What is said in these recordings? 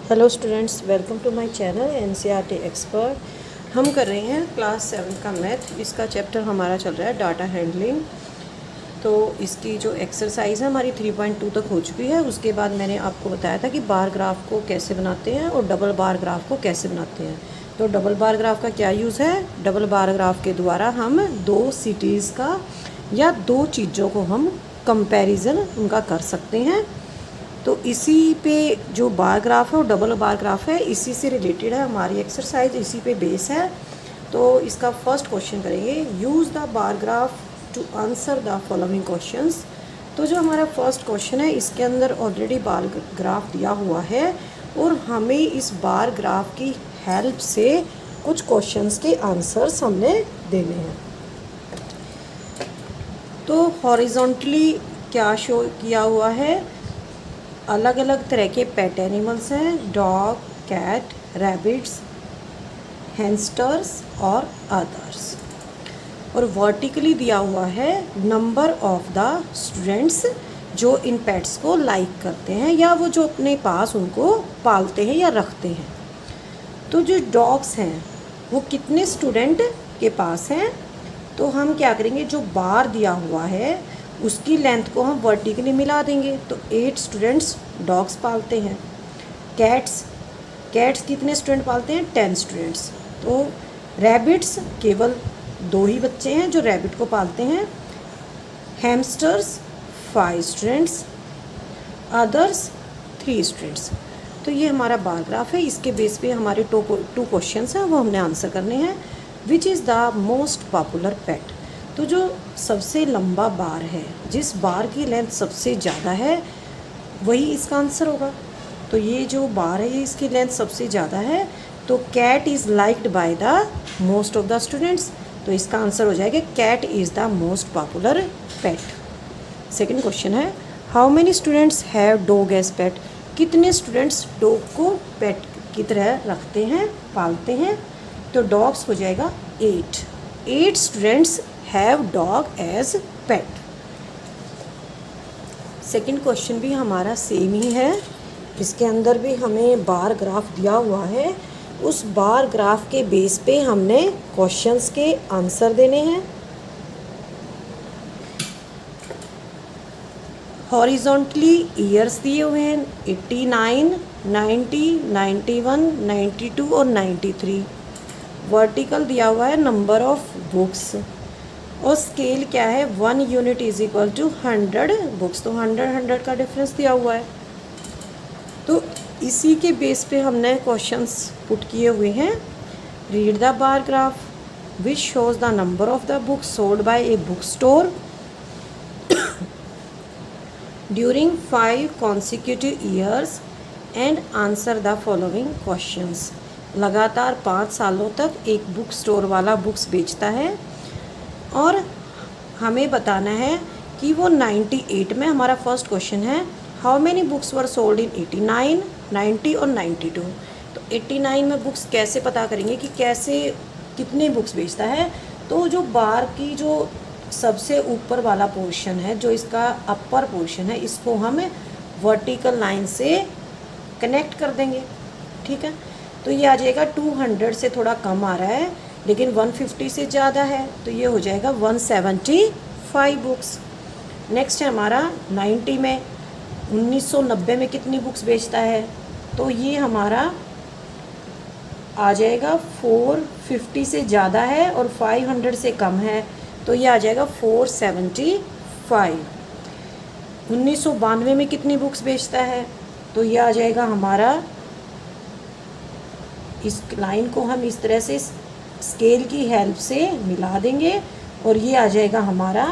Hello students, welcome to my channel NCERT expert. हम कर रहे हैं क्लास 7 का मैथ। इसका चैप्टर हमारा चल रहा है डाटा हैंडलिंग। तो इसकी जो एक्सरसाइज है हमारी 3.2 तक हो चुकी है। उसके बाद मैंने आपको बताया था कि बार ग्राफ को कैसे बनाते हैं और डबल बार ग्राफ को कैसे बनाते हैं। तो डबल बार ग्राफ का क्या यूज़ है? डबल बार ग्राफ के द्वारा हम दो सिटीज़ का या दो चीज़ों को हम कंपैरिजन उनका कर सकते हैं। तो इसी पे जो बार ग्राफ है वो डबल बार ग्राफ है, इसी से रिलेटेड है हमारी एक्सरसाइज, इसी पे बेस है। तो इसका फर्स्ट क्वेश्चन करेंगे, use the bar graph to answer the following questions. तो जो हमारा फर्स्ट क्वेश्चन है इसके अंदर ऑलरेडी बार ग्राफ दिया हुआ है और हमें इस बार ग्राफ की हेल्प से कुछ क्वेश्चंस के आंसर्स हमने देने हैं। तो हॉरिजॉन्टली क्या शो किया हुआ है? अलग अलग तरह के पेट एनिमल्स हैं, डॉग, कैट, रैबिट्स, हैमस्टर्स और अदर्स। और वर्टिकली दिया हुआ है नंबर ऑफ द स्टूडेंट्स जो इन पेट्स को लाइक करते हैं या वो जो अपने पास उनको पालते हैं या रखते हैं। तो जो डॉग्स हैं वो कितने स्टूडेंट के पास हैं? तो हम क्या करेंगे, जो बार दिया हुआ है उसकी लेंथ को हम वर्टिकली मिला देंगे। तो 8 स्टूडेंट्स डॉग्स पालते हैं। कैट्स कितने स्टूडेंट पालते हैं? 10 स्टूडेंट्स। तो रैबिट्स केवल 2 ही बच्चे हैं जो रैबिट को पालते हैं। Hamsters 5 students, others 3 students. तो ये हमारा बार ग्राफ है। इसके बेस पे हमारे टू क्वेश्चंस हैं, वो हमने आंसर करने हैं। Which is the most popular pet? तो जो सबसे लंबा बार है, जिस बार की लेंथ सबसे ज़्यादा है, वही इसका आंसर होगा। तो ये जो बार है ये इसकी लेंथ सबसे ज़्यादा है। तो cat is liked by the most of the students. तो इसका आंसर हो जाएगा cat is the most popular pet. Second question है, how many students have dog as pet? कितने स्टूडेंट्स डॉग को पेट की तरह रखते हैं, पालते हैं? तो डॉग्स हो जाएगा 8 students have dog as pet. Second question भी हमारा सेम ही है। इसके अंदर भी हमें बार ग्राफ दिया हुआ है। उस बार ग्राफ के बेस पे हमने क्वेश्चंस के आंसर देने हैं। हॉरिजॉन्टली ईयर्स दिए हुए हैं 89, 90, 91, 92 और 93। वर्टिकल दिया हुआ है नंबर ऑफ बुक्स और स्केल क्या है? 1 unit is equal to 100 books. तो 100 का डिफरेंस दिया हुआ है। तो इसी के बेस पे हमने क्वेश्चंस पुट किए हुए हैं। Read the bar graph which shows the number of the books sold by a book store during 5 consecutive years and answer the following questions. लगातार 5 सालों तक एक बुक स्टोर वाला बुक्स बेचता है और हमें बताना है कि वो 98 में, हमारा फर्स्ट क्वेश्चन है, how many books were sold in 89, 90 और 92। तो 89 में बुक्स कैसे पता करेंगे कि कैसे कितने बुक्स बेचता है? तो जो बार की जो सबसे ऊपर वाला पोर्शन है, जो इसका अपर पोर्शन है, इसको हम वर्टिकल लाइन से कनेक्ट कर देंगे। ठीक है, तो ये आ जाएगा 200 से थोड़ा कम आ रहा है लेकिन 150 से ज़्यादा है, तो ये हो जाएगा 175 बुक्स। नेक्स्ट है हमारा 90 में, 1990 में कितनी बुक्स बेचता है? तो ये हमारा आ जाएगा 450 से ज़्यादा है और 500 से कम है, तो ये आ जाएगा 475। 1992 में कितनी बुक्स बेचता है? तो ये आ जाएगा हमारा, इस लाइन को हम इस तरह से स्केल की हेल्प से मिला देंगे और ये आ जाएगा हमारा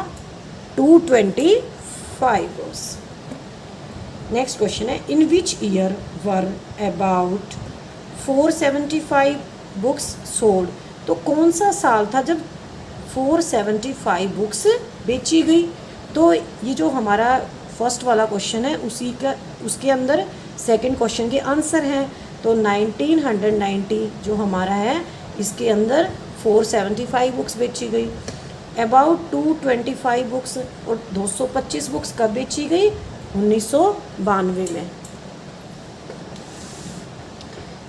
225 बुक्स। नेक्स्ट क्वेश्चन है, in which year were about 475 books sold? तो कौन सा साल था जब 475 बुक्स बेची गई? तो ये जो हमारा फर्स्ट वाला क्वेश्चन है उसके अंदर सेकंड क्वेश्चन के आंसर हैं। तो 1990 जो हमारा है इसके अंदर 475 बुक्स बेची गई। अबाउट 225 बुक्स और 225 बुक्स कब बेची गई? 1992 में।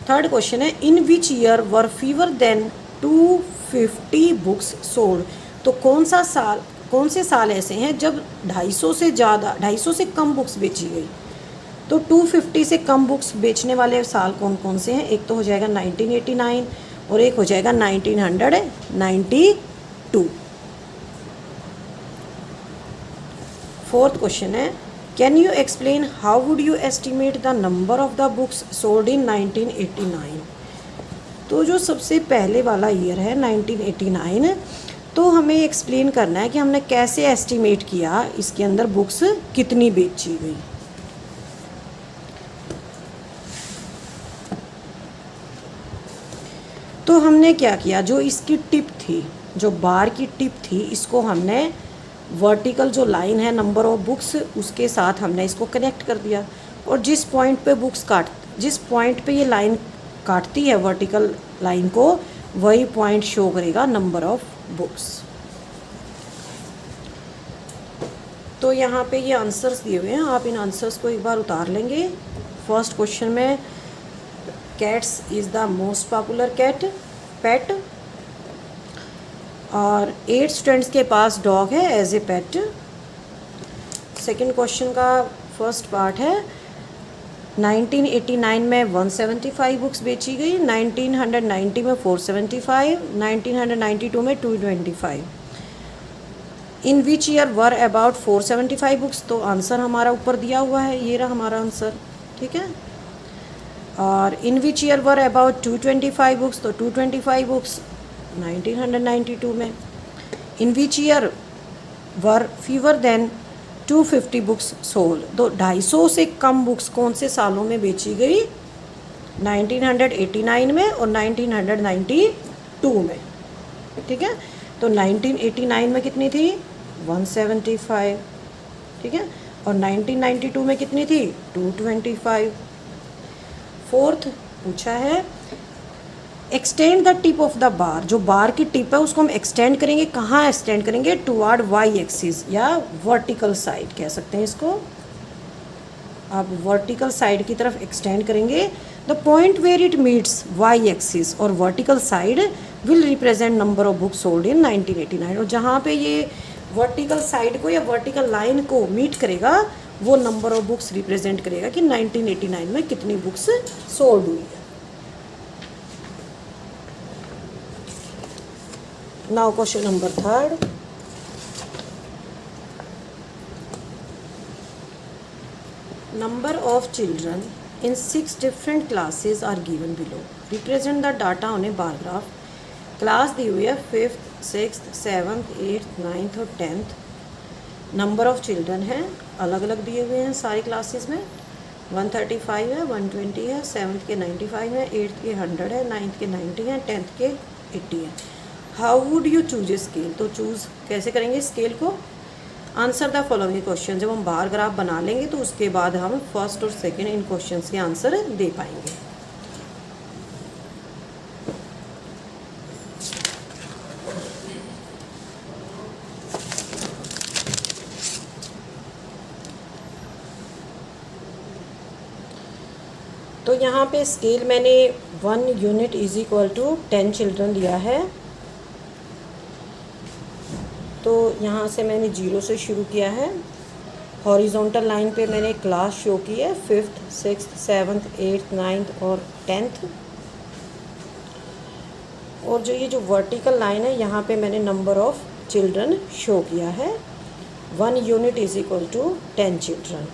थर्ड क्वेश्चन है in which year were fewer than 250 books sold. तो कौन से साल ऐसे हैं जब 250 से कम बुक्स बेची गई। तो 250 से कम बुक्स बेचने वाले साल कौन कौन से हैं। एक तो हो जाएगा 1989 और एक हो जाएगा 1992। फोर्थ क्वेश्चन है can you explain how would you estimate the number of the books sold in 1989। तो जो सबसे पहले वाला ईयर है 1989, तो हमें एक्सप्लेन करना है कि हमने कैसे एस्टिमेट किया इसके अंदर बुक्स कितनी बेची गई। तो हमने क्या किया, जो इसकी टिप थी, जो बार की टिप थी, इसको हमने वर्टिकल जो लाइन है नंबर ऑफ बुक्स उसके साथ हमने इसको कनेक्ट कर दिया। और जिस पॉइंट पे ये लाइन काटती है वर्टिकल लाइन को, वही पॉइंट शो करेगा नंबर ऑफ बुक्स। तो यहाँ पे ये आंसर्स दिए हुए हैं, आप इन आंसर्स को एक बार उतार लेंगे। फर्स्ट क्वेश्चन में cats is the most popular pet और 8 स्टूडेंट्स के पास डॉग है as a pet. Second question का फर्स्ट पार्ट है 1989 में 175 बुक्स बेची गई, 1990 में 475, 1992 में 225। In which year were about 475 books. तो आंसर हमारा ऊपर दिया हुआ है, ये रहा हमारा आंसर, ठीक है। और in which year were about 225 books. तो 225 बुक्स 1992 में। In which year were fewer than 250 books sold. तो 250 से कम बुक्स कौन से सालों में बेची गई, 1989 में और 1992 में, ठीक है। तो 1989 में कितनी थी, 175, ठीक है, और 1992 में कितनी थी, 225। फोर्थ पूछा है extend the tip of the bar. जो बार की टिप है उसको हम एक्सटेंड करेंगे, कहाँ एक्सटेंड करेंगे, टुवर्ड वाई एक्सिस या वर्टिकल साइड कह सकते हैं इसको। आप वर्टिकल साइड की तरफ एक्सटेंड करेंगे। The point where it meets Y axis और vertical side will represent number of books sold in 1989। और जहाँ पे ये वर्टिकल साइड को या वर्टिकल लाइन को मीट करेगा वो नंबर ऑफ बुक्स रिप्रेजेंट करेगा कि 1989 में कितनी बुक्स सोल्ड हुई है। Now question number third, number of children in 6 different classes are given below. Represent the data on a bar graph. Class दी हुई है 5th, 6th, 7th, 8th, 9th और 10th। नंबर ऑफ चिल्ड्रन हैं अलग अलग दिए हुए हैं सारी क्लासेस में। 135 है, 120 है, 7th के 95 है, 8th के 100 है, 9th के 90 है, 10th के 80 है। How would you choose a scale. तो चूज़ कैसे करेंगे स्केल को। Answer the following question. जब हम बार ग्राफ बना लेंगे तो उसके बाद हम फर्स्ट और सेकंड इन क्वेश्चंस के आंसर दे पाएंगे। तो यहाँ पे स्केल मैंने 1 unit is equal to 10 children लिया है। तो यहाँ से मैंने 0 से शुरू किया है। हॉरिजॉन्टल लाइन पे मैंने क्लास शो की है 5th, 6th, 7th, 8th, 9th और 10th। और जो ये जो वर्टिकल लाइन है यहाँ पे मैंने नंबर ऑफ चिल्ड्रन शो किया है। 1 unit is equal to 10 children.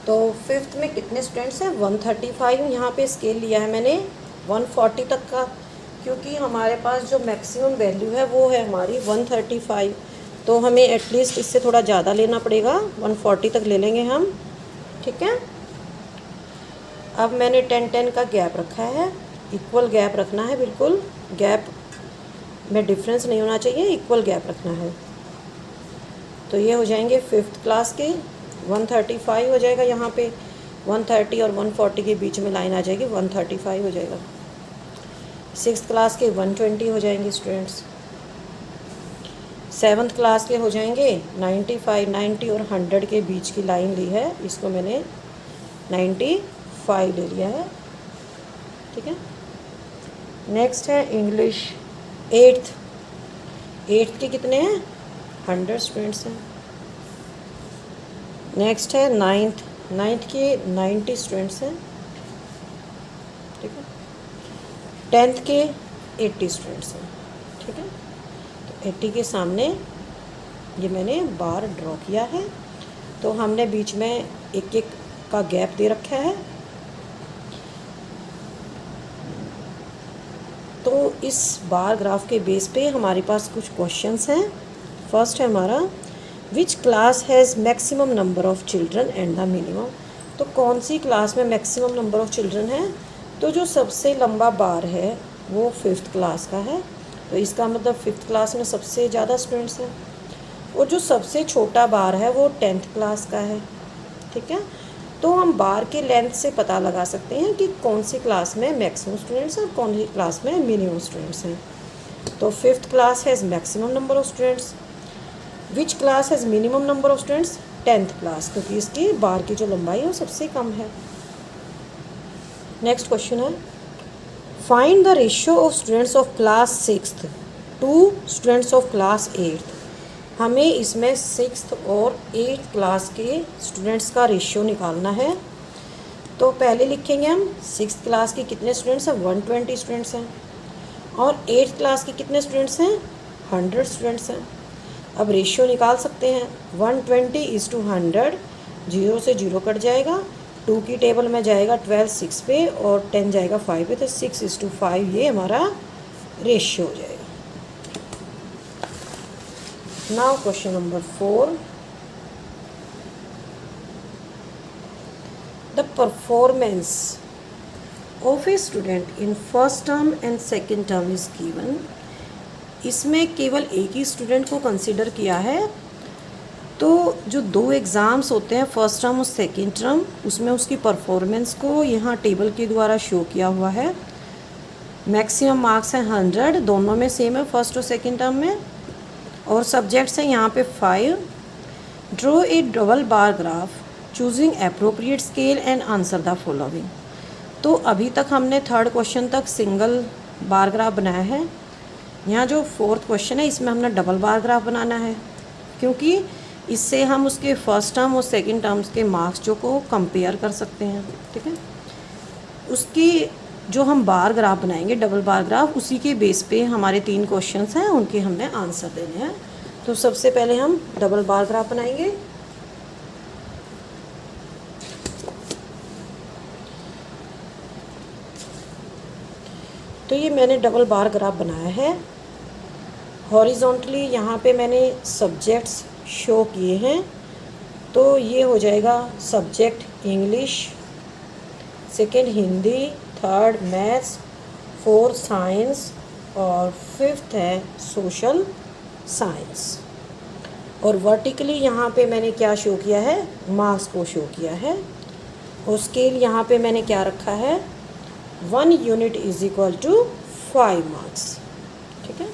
तो 5th में कितने स्टूडेंट्स हैं, 135। यहाँ पे स्केल लिया है मैंने 140 तक का, क्योंकि हमारे पास जो मैक्सिमम वैल्यू है वो है हमारी 135। तो हमें एटलीस्ट इससे थोड़ा ज़्यादा लेना पड़ेगा, 140 तक ले लेंगे हम, ठीक है। अब मैंने 10-10 का गैप रखा है, इक्वल गैप रखना है, बिल्कुल गैप में डिफरेंस नहीं होना चाहिए, इक्वल गैप रखना है। तो ये हो जाएंगे 5th क्लास के 135 हो जाएगा, यहाँ पे 130 और 140 के बीच में लाइन आ जाएगी, 135 हो जाएगा। 6th क्लास के 120 हो जाएंगे स्टूडेंट्स। 7th क्लास के हो जाएंगे 95, 90 और 100 के बीच की लाइन ली है, इसको मैंने 95 ले लिया है, ठीक है। नेक्स्ट है इंग्लिश 8th के कितने हैं, 100 स्टूडेंट्स हैं। नेक्स्ट है 9th के 90 स्टूडेंट्स हैं, ठीक है। 10th के 80 स्टूडेंट्स हैं, ठीक है। तो 80 के सामने ये मैंने बार ड्रॉ किया है। तो हमने बीच में एक एक का गैप दे रखा है। तो इस बार ग्राफ के बेस पे हमारे पास कुछ क्वेश्चंस हैं। फर्स्ट है हमारा, which class has maximum number of children and the minimum. तो कौन सी क्लास में मैक्सिमम नंबर ऑफ चिल्ड्रन है, तो जो सबसे लंबा बार है वो 5th क्लास का है। तो इसका मतलब 5th क्लास में सबसे ज़्यादा स्टूडेंट्स हैं। और जो सबसे छोटा बार है वो 10th क्लास का है, ठीक है। तो हम बार के लेंथ से पता लगा सकते हैं कि कौन सी क्लास में मैक्सिमम स्टूडेंट्स हैं और कौन सी क्लास में मिनिमम स्टूडेंट्स हैं। तो 5th class has maximum number of students. Which class has minimum number of students, 10th class, क्योंकि इसकी बार की जो लंबाई है वो सबसे कम है। नेक्स्ट क्वेश्चन है, find the ratio of students of class 6th to students of class 8th। हमें इसमें 6th और 8th क्लास के स्टूडेंट्स का रेशियो निकालना है। तो पहले लिखेंगे हम 6th क्लास के कितने स्टूडेंट्स हैं, 120 स्टूडेंट्स हैं। और 8th क्लास के कितने स्टूडेंट्स हैं, 100 स्टूडेंट्स हैं। अब रेशियो निकाल सकते हैं, 120:100, 0 से 0 कट जाएगा। 2 की टेबल में जाएगा 12 6 पे और 10 जाएगा 5 पे, तो 6:5 ये हमारा रेशियो हो जाएगा। Now question number 4, the performance of a student in first term and second term is given. इसमें केवल एक ही स्टूडेंट को कंसिडर किया है। तो जो 2 एग्ज़ाम्स होते हैं, फर्स्ट टर्म और सेकेंड टर्म, उसमें उसकी परफॉर्मेंस को यहाँ टेबल के द्वारा शो किया हुआ है। मैक्सिमम मार्क्स हैं 100, दोनों में सेम है, फर्स्ट और सेकेंड टर्म में। और सब्जेक्ट्स हैं यहाँ पे 5। Draw a double bar graph choosing appropriate scale and answer the following. तो अभी तक हमने 3rd क्वेश्चन तक सिंगल बार ग्राफ बनाया है। यहाँ जो 4th क्वेश्चन है इसमें हमने डबल बार ग्राफ बनाना है, क्योंकि इससे हम उसके फर्स्ट टर्म और सेकंड टर्म्स के मार्क्स जो को कंपेयर कर सकते हैं, ठीक है। उसकी जो हम बार ग्राफ बनाएंगे, डबल बार ग्राफ, उसी के बेस पे हमारे 3 क्वेश्चंस हैं, उनके हमने आंसर देने हैं। तो सबसे पहले हम डबल बार ग्राफ बनाएंगे। तो ये मैंने डबल बार ग्राफ बनाया है। हॉरिजॉन्टली यहाँ पे मैंने सब्जेक्ट्स शो किए हैं। तो ये हो जाएगा subject English, second Hindi, 3rd maths, 4th science और 5th है सोशल साइंस। और वर्टिकली यहाँ पे मैंने क्या शो किया है, मार्क्स को शो किया है। और स्केल यहाँ पे मैंने क्या रखा है, 1 unit is equal to 5 marks, ठीक है।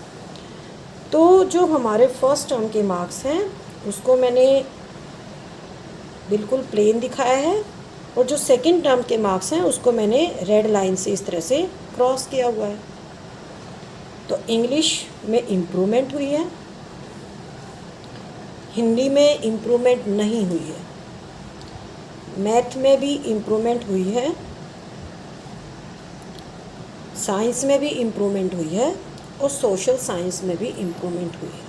तो जो हमारे फर्स्ट टर्म के मार्क्स हैं उसको मैंने बिल्कुल प्लेन दिखाया है, और जो सेकंड टर्म के मार्क्स हैं उसको मैंने रेड लाइन से इस तरह से क्रॉस किया हुआ है। तो इंग्लिश में इम्प्रूवमेंट हुई है, हिंदी में इम्प्रूवमेंट नहीं हुई है, मैथ में भी इम्प्रूवमेंट हुई है, साइंस में भी इम्प्रूवमेंट हुई है और सोशल साइंस में भी इम्प्रूवमेंट हुई है।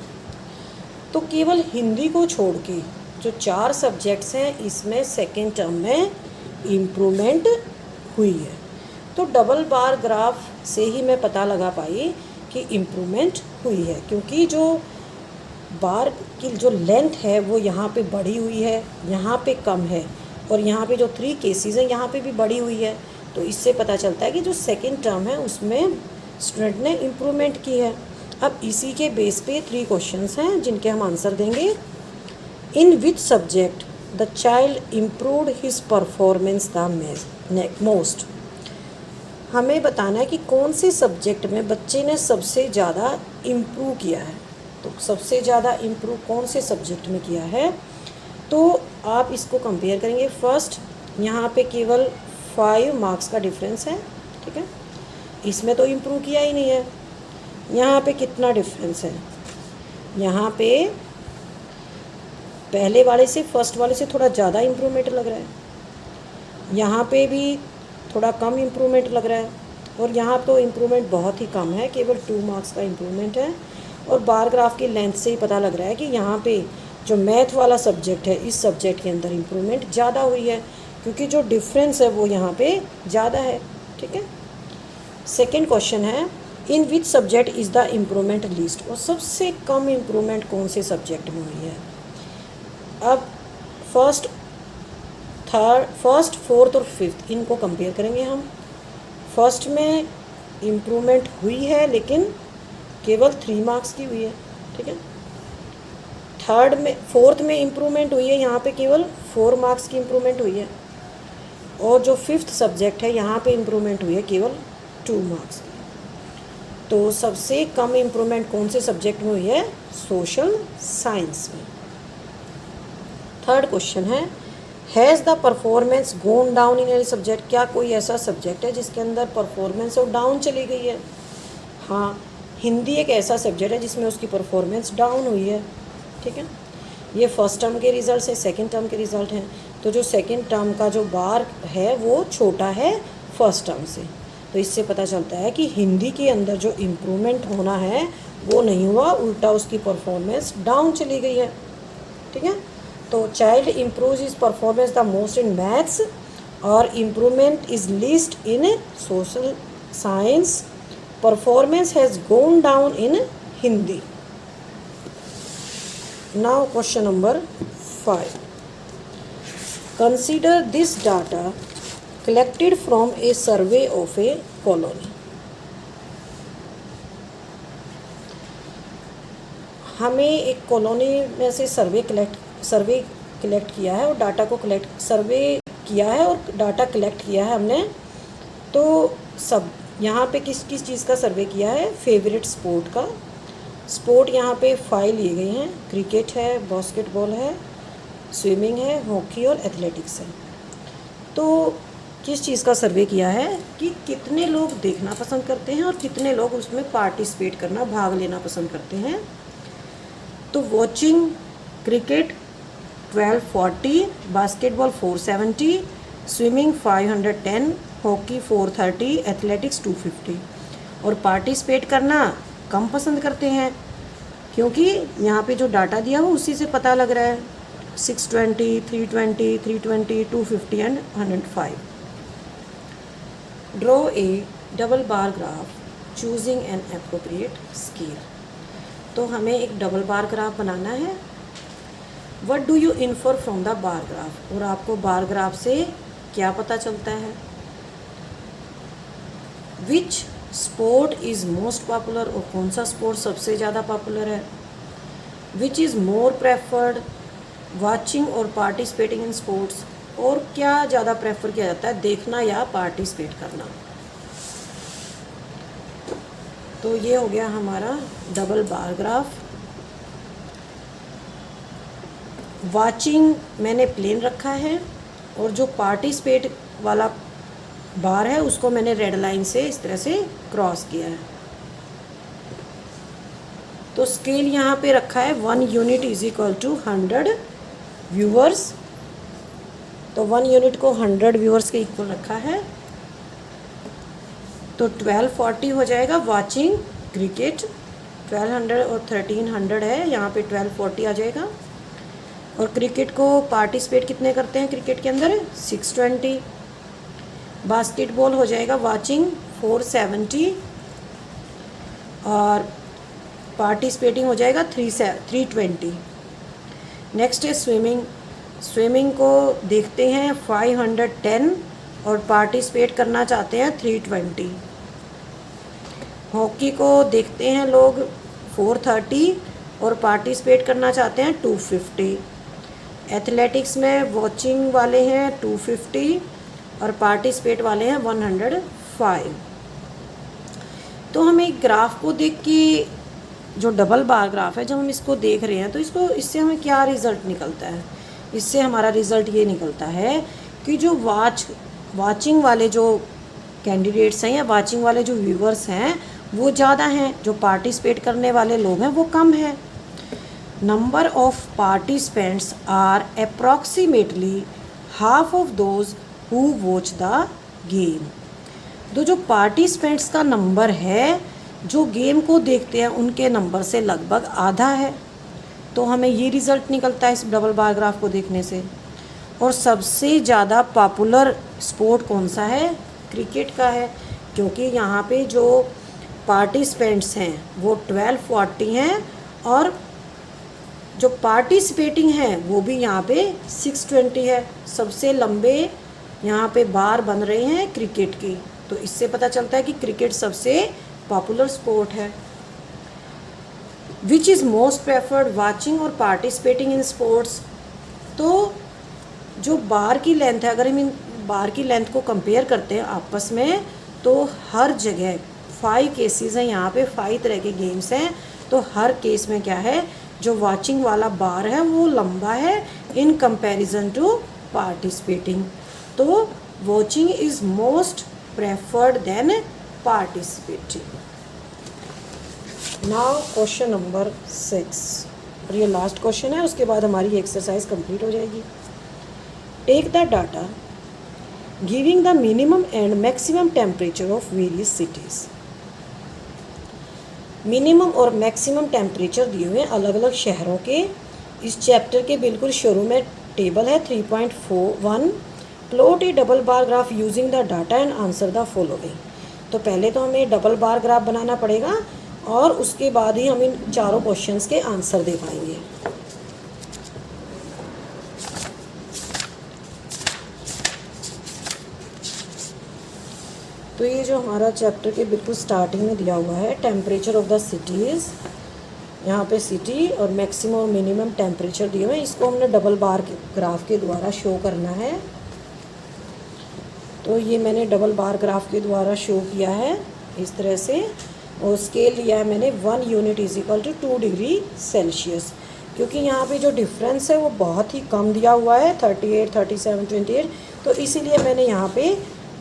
तो केवल हिंदी को छोड़ के जो 4 सब्जेक्ट्स हैं इसमें सेकेंड टर्म में इम्प्रूवमेंट हुई है। तो डबल बार ग्राफ से ही मैं पता लगा पाई कि इम्प्रूवमेंट हुई है, क्योंकि जो बार की जो लेंथ है वो यहाँ पे बढ़ी हुई है, यहाँ पे कम है, और यहाँ पे जो 3 केसेस हैं यहाँ पे भी बढ़ी हुई है। तो इससे पता चलता है कि जो सेकेंड टर्म है उसमें स्टूडेंट ने इम्प्रूवमेंट की है। अब इसी के बेस पे 3 क्वेश्चंस हैं जिनके हम आंसर देंगे। In which subject the child improved his performance the most. हमें बताना है कि कौन से सब्जेक्ट में बच्चे ने सबसे ज़्यादा इम्प्रूव किया है। तो सबसे ज़्यादा इम्प्रूव कौन से सब्जेक्ट में किया है, तो आप इसको कंपेयर करेंगे। फर्स्ट यहाँ पे केवल 5 मार्क्स का डिफरेंस है, ठीक है। इसमें तो इम्प्रूव किया ही नहीं है। यहाँ पे कितना डिफरेंस है, यहाँ पे पहले वाले से फर्स्ट वाले से थोड़ा ज़्यादा इम्प्रूवमेंट लग रहा है, यहाँ पे भी थोड़ा कम इम्प्रूवमेंट लग रहा है, और यहाँ तो इम्प्रूवमेंट बहुत ही कम है, केवल 2 मार्क्स का इम्प्रूवमेंट है। और बार ग्राफ की लेंथ से ही पता लग रहा है कि यहाँ पे जो मैथ वाला सब्जेक्ट है, इस सब्जेक्ट के अंदर इम्प्रूवमेंट ज़्यादा हुई है, क्योंकि जो डिफरेंस है वो यहाँ पे ज़्यादा है, ठीक है। सेकेंड क्वेश्चन है, in which subject is the improvement least, और सबसे कम इम्प्रूवमेंट कौन से सब्जेक्ट में हुई है। अब फर्स्ट, फोर्थ और फिफ्थ इनको कंपेयर करेंगे हम। फर्स्ट में इम्प्रूवमेंट हुई है लेकिन केवल 3 मार्क्स की हुई है, ठीक है। फोर्थ में इम्प्रूवमेंट हुई है, यहाँ पे केवल 4 मार्क्स की इम्प्रूवमेंट हुई है। और जो फिफ्थ सब्जेक्ट है यहाँ पे इम्प्रूवमेंट हुई है केवल 2 मार्क्स की। तो सबसे कम इम्प्रूवमेंट कौन से सब्जेक्ट में हुई है, सोशल साइंस में। थर्ड क्वेश्चन है, has the performance gone down in any subject, क्या कोई ऐसा सब्जेक्ट है जिसके अंदर परफॉर्मेंस और डाउन चली गई है। हाँ, हिंदी एक ऐसा सब्जेक्ट है जिसमें उसकी परफॉर्मेंस डाउन हुई है, ठीक है। ये फर्स्ट टर्म के रिजल्ट है, सेकंड टर्म के रिजल्ट हैं। तो जो सेकंड टर्म का जो बार है वो छोटा है फर्स्ट टर्म से, तो इससे पता चलता है कि हिंदी के अंदर जो इम्प्रूवमेंट होना है वो नहीं हुआ, उल्टा उसकी परफॉर्मेंस डाउन चली गई है, ठीक है। तो child improves his performance the most in maths, और improvement is least in social science, performance has gone down in Hindi. Now question number 5, consider this data collected from a survey of a colony। हमें एक colony में से सर्वे collect किया है और data को सर्वे किया है और डाटा कलेक्ट किया है हमने। तो सब यहाँ पे किस किस चीज़ का सर्वे किया है, फेवरेट स्पोर्ट का। स्पोर्ट यहाँ पे 5 लिए गए हैं, क्रिकेट है, बास्केटबॉल है, स्विमिंग है, हॉकी और एथलेटिक्स है। तो किस चीज़ का सर्वे किया है कि कितने लोग देखना पसंद करते हैं और कितने लोग उसमें पार्टिसिपेट करना, भाग लेना पसंद करते हैं। तो watching cricket 1240, basketball 470, swimming 510, hockey 430, athletics 250। और पार्टिसिपेट करना कम पसंद करते हैं, क्योंकि यहाँ पे जो डाटा दिया हो उसी से पता लग रहा है, 620, 320, 320, 250 and 105। Draw a double bar graph choosing an appropriate scale. तो हमें एक डबल बार ग्राफ बनाना है। What do you infer from the bar graph, और आपको बार ग्राफ से क्या पता चलता है। Which sport is most popular, और कौन सा स्पोर्ट सबसे ज़्यादा पॉपुलर है। Which is more preferred, watching और पार्टिसिपेटिंग इन स्पोर्ट्स, और क्या ज़्यादा प्रेफर किया जाता है, देखना या पार्टिसिपेट करना। तो ये हो गया हमारा डबल बार ग्राफ। वॉचिंग मैंने प्लेन रखा है, और जो पार्टिसिपेट वाला बार है उसको मैंने रेड लाइन से इस तरह से क्रॉस किया है। तो स्केल यहाँ पे रखा है 1 unit is equal to 100 viewers. तो 1 यूनिट को 100 व्यूअर्स के इक्वल रखा है। तो 1240 हो जाएगा वॉचिंग क्रिकेट, 1200 और 1300 है, यहाँ पे 1240 आ जाएगा। और क्रिकेट को पार्टिसिपेट कितने करते हैं क्रिकेट के अंदर, 620। बास्केटबॉल हो जाएगा वॉचिंग 470, और पार्टिसिपेटिंग हो जाएगा 320। नेक्स्ट है स्विमिंग। स्विमिंग को देखते हैं 510 और पार्टिसिपेट करना चाहते हैं 320। हॉकी को देखते हैं लोग 430 और पार्टिसिपेट करना चाहते हैं 250। एथलेटिक्स में वॉचिंग वाले हैं 250 और पार्टिसिपेट वाले हैं 105। तो हमें एक ग्राफ को देख के, जो डबल बार ग्राफ है, जब हम इसको देख रहे हैं तो इससे हमें क्या रिज़ल्ट निकलता है। इससे हमारा रिज़ल्ट ये निकलता है कि जो वाचिंग वाले जो कैंडिडेट्स हैं या वाचिंग वाले जो व्यूअर्स हैं वो ज़्यादा हैं, जो पार्टिसिपेट करने वाले लोग हैं वो कम हैं। Number of participants are approximately half of those who watch the game. तो जो पार्टिसिपेंट्स का नंबर है जो गेम को देखते हैं उनके नंबर से लगभग आधा है। तो हमें ये रिज़ल्ट निकलता है इस डबल बार ग्राफ को देखने से। और सबसे ज़्यादा पॉपुलर स्पोर्ट कौन सा है? क्रिकेट का है, क्योंकि यहाँ पे जो पार्टिसिपेंट्स हैं वो 1240 हैं और जो पार्टिसिपेटिंग हैं वो भी यहाँ पे 620 है। सबसे लंबे यहाँ पे बार बन रहे हैं क्रिकेट की। तो इससे पता चलता है कि क्रिकेट सबसे पॉपुलर स्पोर्ट है। Which is most preferred watching और पार्टिसिपेटिंग इन स्पोर्ट्स। तो जो बार की लेंथ है, अगर हम इन बार की लेंथ को कंपेयर करते हैं आपस में, तो हर जगह 5 केसेस हैं, यहाँ पे 5 तरह के गेम्स हैं। तो हर केस में क्या है, जो वाचिंग वाला बार है वो लंबा है इन कंपैरिजन टू पार्टिसिपेटिंग। तो watching is most preferred than participating. Now question number 6, और ये लास्ट क्वेश्चन है, उसके बाद हमारी एक्सरसाइज कंप्लीट हो जाएगी। Take the data giving the minimum and maximum temperature of various cities. Minimum और मैक्सिमम टेम्परेचर दिए हुए हैं अलग अलग शहरों के। इस चैप्टर के बिल्कुल शुरू में टेबल है 3.41। Plot A double bar graph using the data and answer the following. तो पहले तो हमें डबल बार ग्राफ बनाना पड़ेगा और उसके बाद ही हम इन चारों क्वेश्चंस के आंसर दे पाएंगे। तो ये जो हमारा चैप्टर के बिल्कुल स्टार्टिंग में दिया हुआ है, टेम्परेचर ऑफ द सिटीज़, यहाँ पे सिटी और मैक्सिमम और मिनिमम टेम्परेचर दिए हुए हैं, इसको हमने डबल बार ग्राफ के द्वारा शो करना है। तो ये मैंने डबल बार ग्राफ के द्वारा शो किया है इस तरह से, और स्केल लिया है मैंने 1 unit is equal to 2 degree Celsius, क्योंकि यहाँ पे जो डिफरेंस है वो बहुत ही कम दिया हुआ है 38, 37, 28। तो इसीलिए मैंने यहाँ पे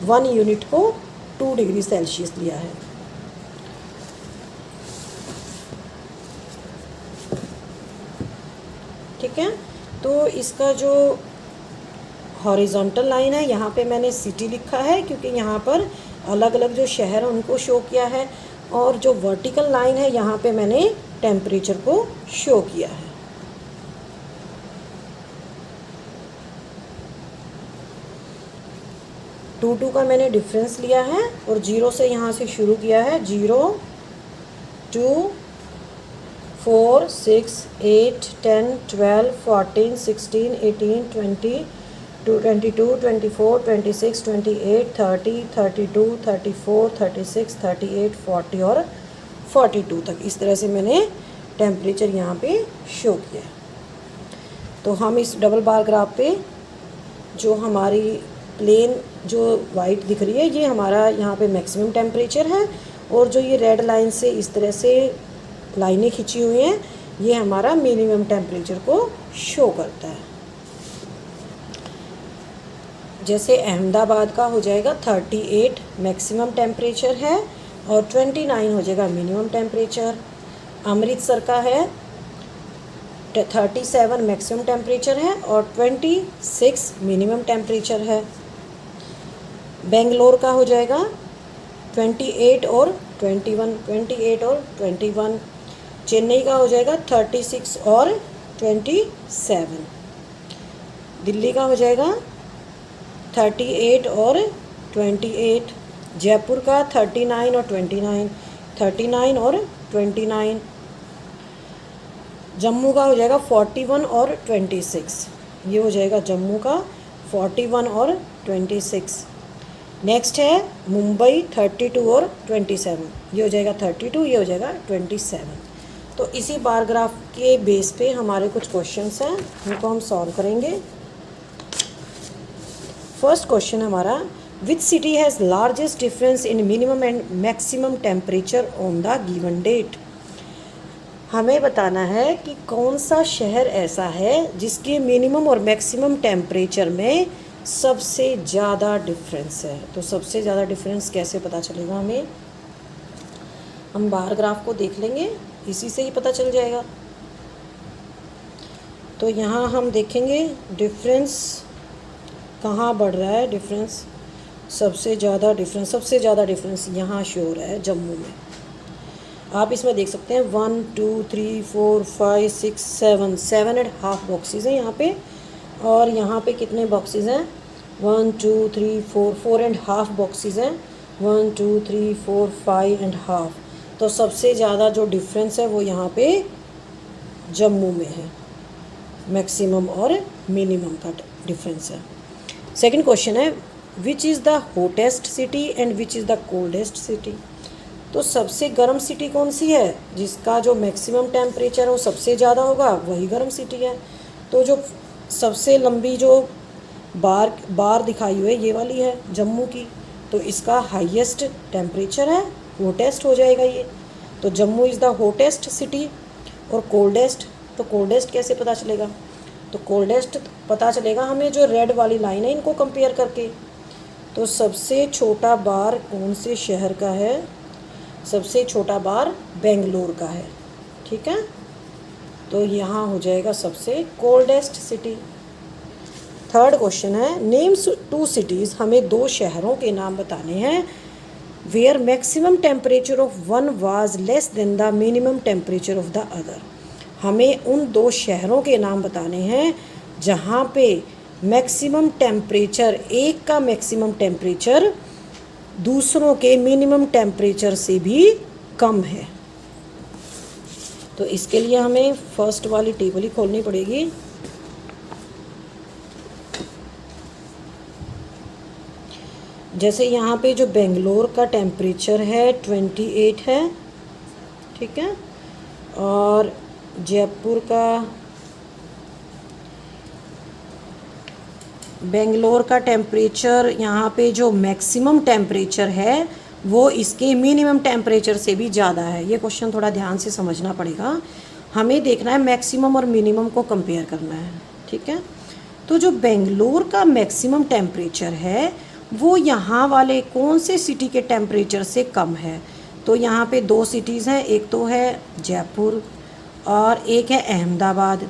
1 यूनिट को 2 डिग्री सेल्सियस लिया है। ठीक है, तो इसका जो हॉरिजॉन्टल लाइन है यहाँ पे मैंने सिटी लिखा है, क्योंकि यहाँ पर अलग अलग जो शहर हैं उनको शो किया है, और जो वर्टिकल लाइन है यहाँ पे मैंने टेम्परेचर को शो किया है। टू का मैंने डिफरेंस लिया है और 0 से यहाँ से शुरू किया है। 0, 2, 4, 6, 8, 10, 12, 14, 16, 18, 20, 22, 24, 26, 28, 30, 32, 34, 36, 38, 40 और 42 तक इस तरह से मैंने टेम्परेचर यहाँ पे शो किया। तो हम इस डबल बार ग्राफ पे जो हमारी प्लेन जो वाइट दिख रही है ये हमारा यहाँ पे मैक्सिमम टेम्परेचर है, और जो ये रेड लाइन से इस तरह से लाइनें खिंची हुई हैं ये हमारा मिनिमम टेम्परेचर को शो करता है। जैसे अहमदाबाद का हो जाएगा 38 मैक्सिमम टेम्परेचर है और 29 हो जाएगा मिनिमम टेम्परेचर। अमृतसर का है 37 मैक्सिमम टेम्परेचर है और 26 मिनिमम टेम्परेचर है। बेंगलोर का हो जाएगा 28 और 21, 28 और 21। चेन्नई का हो जाएगा 36 और 27। दिल्ली का हो जाएगा 38 और 28। जयपुर का 39 और 29, 39 और 29। जम्मू का हो जाएगा 41 और 26, ये हो जाएगा जम्मू का 41 और 26। नेक्स्ट है मुंबई 32 और 27, ये हो जाएगा 32, ये हो जाएगा 27। तो इसी बार ग्राफ के बेस पे हमारे कुछ क्वेश्चंस हैं, उनको हम सॉल्व करेंगे। फर्स्ट क्वेश्चन हमारा, which city has largest difference in minimum and maximum temperature on the given date. हमें बताना है कि कौन सा शहर ऐसा है जिसके मिनिमम और मैक्सिमम टेम्परेचर में सबसे ज़्यादा डिफरेंस है। तो सबसे ज़्यादा डिफरेंस कैसे पता चलेगा हमें? हम बार ग्राफ को देख लेंगे, इसी से ही पता चल जाएगा। तो यहाँ हम देखेंगे डिफरेंस कहाँ बढ़ रहा है। डिफरेंस सबसे ज़्यादा डिफरेंस यहाँ शो हो रहा है जम्मू में। आप इसमें देख सकते हैं 1 2 3 4 5 6 7 7.5 बॉक्सेस हैं यहाँ पे। और यहाँ पे कितने बॉक्सेस हैं? 1 2 3 4 4.5 बॉक्सेस हैं। 1 2 3 4 5.5। तो सबसे ज़्यादा जो डिफरेंस है वो यहाँ पे जम्मू में है। मैक्सिमम और मिनिमम का डिफरेंस है। सेकंड क्वेश्चन है which is the hottest city and which is the coldest city. तो सबसे गर्म सिटी कौन सी है? जिसका जो मैक्सिमम टेम्परेचर है वो सबसे ज़्यादा होगा, वही गर्म सिटी है। तो जो सबसे लंबी जो बार दिखाई हुई है ये वाली है जम्मू की, तो इसका हाईएस्ट टेम्परेचर है, हॉटेस्ट हो जाएगा ये। तो Jammu is the hottest city. और कोल्डेस्ट, तो कोल्डेस्ट कैसे पता चलेगा? तो कोल्डेस्ट पता चलेगा हमें जो रेड वाली लाइन है इनको कंपेयर करके। तो सबसे छोटा बार कौन से शहर का है? सबसे छोटा बार बेंगलोर का है, ठीक है। तो यहाँ हो जाएगा सबसे कोल्डेस्ट सिटी। थर्ड क्वेश्चन है नेम्स 2 सिटीज़, हमें 2 शहरों के नाम बताने हैं where maximum temperature of one was less than the minimum temperature of the other. हमें उन 2 शहरों के नाम बताने हैं जहाँ पे मैक्सिमम टेम्परेचर, एक का मैक्सिमम टेम्परेचर दूसरों के मिनिमम टेम्परेचर से भी कम है। तो इसके लिए हमें फर्स्ट वाली टेबल ही खोलनी पड़ेगी। जैसे यहाँ पे जो बेंगलोर का टेम्परेचर है 28 है, ठीक है। और जयपुर का, बेंगलोर का टेम्परेचर यहाँ पे जो मैक्सिमम टेम्परेचर है वो इसके मिनिमम टेम्परेचर से भी ज़्यादा है। ये क्वेश्चन थोड़ा ध्यान से समझना पड़ेगा। हमें देखना है मैक्सिमम और मिनिमम को कंपेयर करना है, ठीक है। तो जो बेंगलोर का मैक्सिमम टेम्परेचर है वो यहाँ वाले कौन से सिटी के टेम्परेचर से कम है? तो यहाँ पे 2 सिटीज़ हैं, एक तो है जयपुर और एक है अहमदाबाद।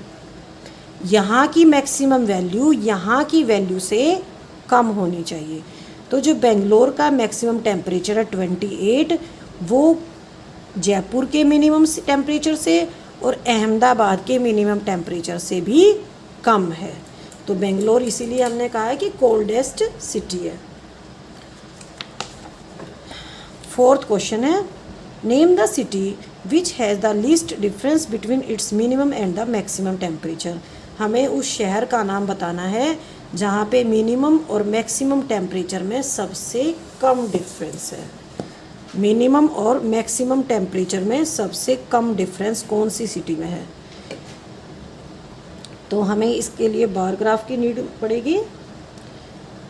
यहाँ की मैक्सिमम वैल्यू यहाँ की वैल्यू से कम होनी चाहिए। तो जो बेंगलोर का मैक्सिमम टेम्परेचर है 28, वो जयपुर के मिनिमम टेम्परेचर से और अहमदाबाद के मिनिमम टेम्परेचर से भी कम है। तो बेंगलोर इसीलिए हमने कहा है कि कोल्डेस्ट सिटी है। फोर्थ क्वेश्चन है name the city which has the least difference between it's minimum and the maximum temperature. हमें उस शहर का नाम बताना है जहाँ पे मिनिमम और मैक्सिमम टेम्परेचर में सबसे कम डिफरेंस है। मिनिमम और मैक्सिमम टेम्परेचर में सबसे कम डिफरेंस कौन सी सिटी में है? तो हमें इसके लिए बार ग्राफ की नीड पड़ेगी।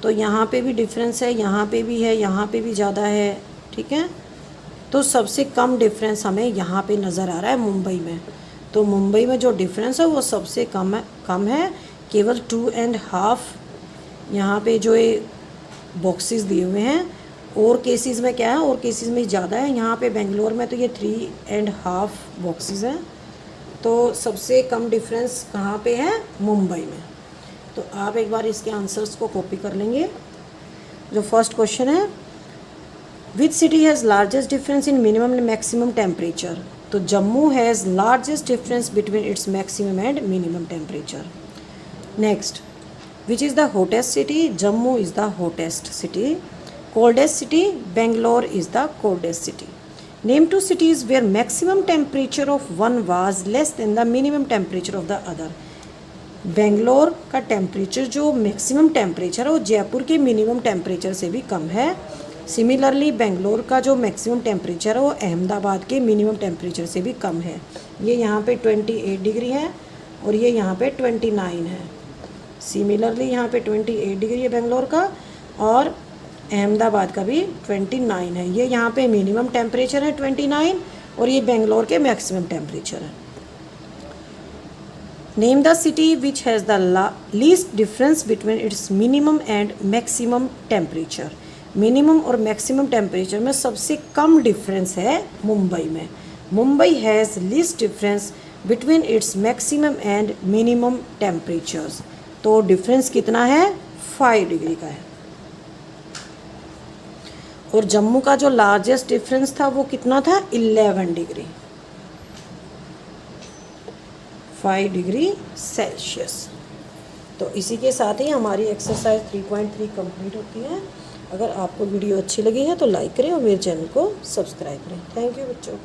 तो यहाँ पे भी डिफरेंस है, यहाँ पे भी है, यहाँ पे भी ज़्यादा है, ठीक है। तो सबसे कम डिफरेंस हमें यहाँ पे नज़र आ रहा है मुंबई में। तो मुंबई में जो डिफरेंस है वो सबसे कम है केवल 2.5। यहाँ पे जो ये बॉक्सेस दिए हुए हैं, और केसेस में क्या है, और केसेस में ज़्यादा है। यहाँ पे बेंगलोर में तो ये 3.5 बॉक्सेस हैं। तो सबसे कम डिफरेंस कहाँ पे है? मुंबई में। तो आप एक बार इसके आंसर्स को कॉपी कर लेंगे। जो फर्स्ट क्वेश्चन है which city has largest difference in minimum and maximum temperature. तो Jammu has largest difference between its maximum and minimum temperature. Next which is the hottest city? Jammu is the hottest city. Coldest city? Bangalore is the coldest city. Name 2 cities where maximum temperature of one was less than the minimum temperature of the other। Bangalore का temperature जो maximum temperature है वो जयपुर के minimum temperature से भी कम है। Similarly Bangalore का जो मैक्सिमम टेम्परेचर है वो अहमदाबाद के मिनिमम टेम्परेचर से भी कम है। ये यहाँ पे 28 डिग्री है और ये यहाँ पे 29 है। सिमिलरली यहाँ पे 28 डिग्री है बेंगलोर का और अहमदाबाद का भी 29 है। ये यहाँ पे मिनिमम टेम्परेचर है 29 और ये बेंगलोर के मैक्सिमम टेम्परेचर है। Name the city which has the least difference between it's minimum and maximum temperature. Minimum और मैक्सिमम टेम्परेचर में सबसे कम डिफरेंस है मुंबई में। Mumbai has least difference between its maximum and minimum temperatures. तो डिफरेंस कितना है? 5 डिग्री का है। और जम्मू का जो लार्जेस्ट डिफरेंस था वो कितना था? 11 डिग्री, 5 डिग्री सेल्सियस। तो इसी के साथ ही हमारी एक्सरसाइज 3.3 कंप्लीट होती है। अगर आपको वीडियो अच्छी लगी है तो लाइक करें और मेरे चैनल को सब्सक्राइब करें। थैंक यू बच्चों।